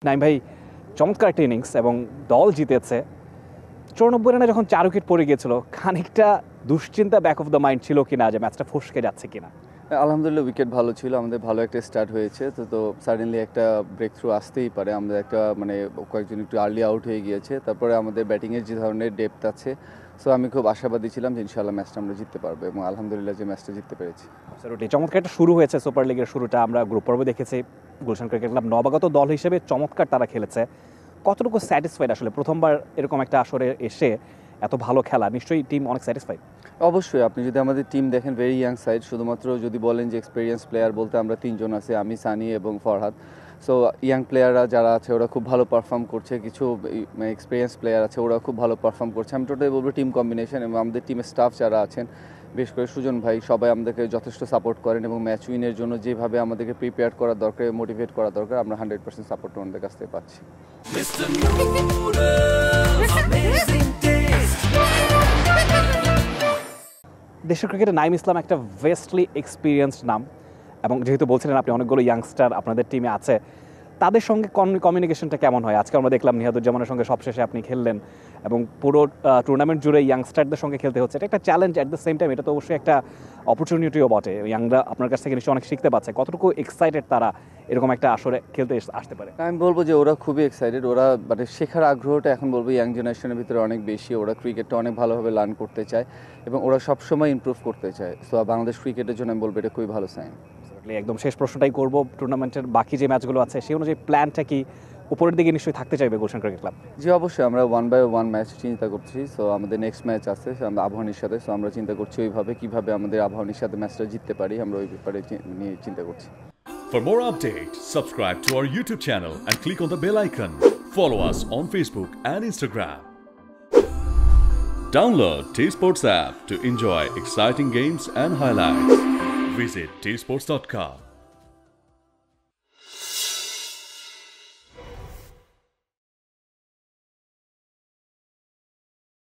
নাইম ভাই চমৎকার একটা ইনিংস এবং দল জিতেছে। 94 রানে যখন 4 উইকেট পড়ে গিয়েছিল খানিকটা দুশ্চিন্তা ব্যাক অফ দ্য মাইন্ড ছিল কিনা যে ম্যাচটা ফসকে যাচ্ছে কিনা? আলহামদুলিল্লাহ উইকেট ভালো ছিল, আমাদের ভালো একটা স্টার্ট হয়েছে। তো সাডেনলি একটা ব্রেক থ্রু আসতেই পারে, আমাদের একটা কয়েকজন একটু আর্লি আউট হয়ে গিয়েছে। তারপরে আমাদের ব্যাটিংয়ের যে ধরনের ডেপথ আছে, সো আমি খুব আশাবাদী ছিলাম যে ইনশাআল্লাহ ম্যাচটা আমরা জিততে পারবো এবং আলহামদুলিল্লাহ যে ম্যাচটা জিততে পেরেছি। চমৎকার একটা শুরু হয়েছে সুপার লিগের শুরুটা, আমরা গ্রুপ পর্বে দেখেছি। গুলশান ক্রিকেট ক্লাব নবাগত দল হিসেবে চমৎকার তারা খেলেছে। কতটুকু স্যাটিসফাইড আসলে প্রথমবার এরকম একটা আসরে এসে এত ভালো খেলা? নিশ্চয়ই টিম অনেক স্যাটিসফাইড। অবশ্যই আপনি যদি আমাদের টিম দেখেন, ভেরি ইয়াং সাইড। শুধুমাত্র যদি বলেন যে এক্সপিরিয়েন্স প্লেয়ার বলতে আমরা 3 জন আছি, আমি, সানি এবং ফরহাদ। সো ইয়াং প্লেয়াররা যারা আছে ওরা খুব ভালো পারফর্ম করছে, কিছু এক্সপিরিয়েন্স প্লেয়ার আছে ওরা খুব ভালো পারফর্ম করছে। আমি টোটালি বলবো টিম কম্বিনেশন এবং আমাদের টিমের স্টাফ যারা আছেন, বিশেষ করে সুজন ভাই, সবাই আমাদেরকে যথেষ্ট সাপোর্ট করেন এবং ম্যাচ উইনের জন্য যেভাবে আমাদেরকে প্রিপেয়ার করা দরকার, মোটিভেট করা দরকার, আমরা 100% সাপোর্ট আমাদের কাছ থেকে পাচ্ছি। দেশের ক্রিকেটে নাইম ইসলাম একটা ভেস্টলি এক্সপিরিয়েন্সড নাম এবং যেহেতু বলছিলেন আপনি অনেকগুলো ইয়াংস্টার আপনাদের টিমে আছে, তাদের সঙ্গে কমিউনিকেশনটা কেমন হয়? আজকে আমরা দেখলাম নিহাদুজ্জামানের সঙ্গে সবশেষে আপনি খেললেন এবং পুরো টুর্নামেন্ট জুড়ে ইয়াংস্টারদের সঙ্গে খেলতে হচ্ছে। এটা একটা challenge, at the same time এটা তো অবশ্যই একটা অপরচুনিটিও বটে। ইয়াংরা আপনার কাছ থেকে নিশ্চয়ই অনেক শিখতে পারছে। কতটুকু এক্সাইটেড তারা এরকম একটা আসরে খেলতে আসতে পারে? আমি বলবো যে ওরা খুবই এক্সাইটেড। ওরা শেখার আগ্রহটা এখন বলবো ইয়াং জেনারেশনের ভিতরে অনেক বেশি। ওরা ক্রিকেটটা অনেক ভালোভাবে লার্ন করতে চায় এবং ওরা সবসময় ইমপ্রুভ করতে চায়। সো বাংলাদেশ ক্রিকেটের জন্য আমি বলবো এটা খুবই ভালো সাইন। একদম শেষ প্রশ্নটাই করব, টুর্নামেন্টের বাকি যে ম্যাচগুলো আছে সেই অনুযায়ী প্ল্যানটা কি? উপরের দিকে নিশ্চয়ই থাকতে চাইবে গুলশান ক্রিকেট ক্লাব। জি অবশ্যই, আমরা 1 বাই 1 ম্যাচ চিন্তা করছি। সো আমাদের নেক্সট ম্যাচ আছে আমরা আবাহনীর সাথে। সো আমরা চিন্তা করছি ওইভাবে কীভাবে আমাদের আবাহনীর সাথে ম্যাচটা জিততে পারি, আমরা ওই ব্যাপারে নিয়ে চিন্তা করছি। For more updates, subscribe to our YouTube channel and click on the bell icon. Follow us on Facebook and Instagram. Download T-Sports app to enjoy exciting games and highlights. Visit tsports.com.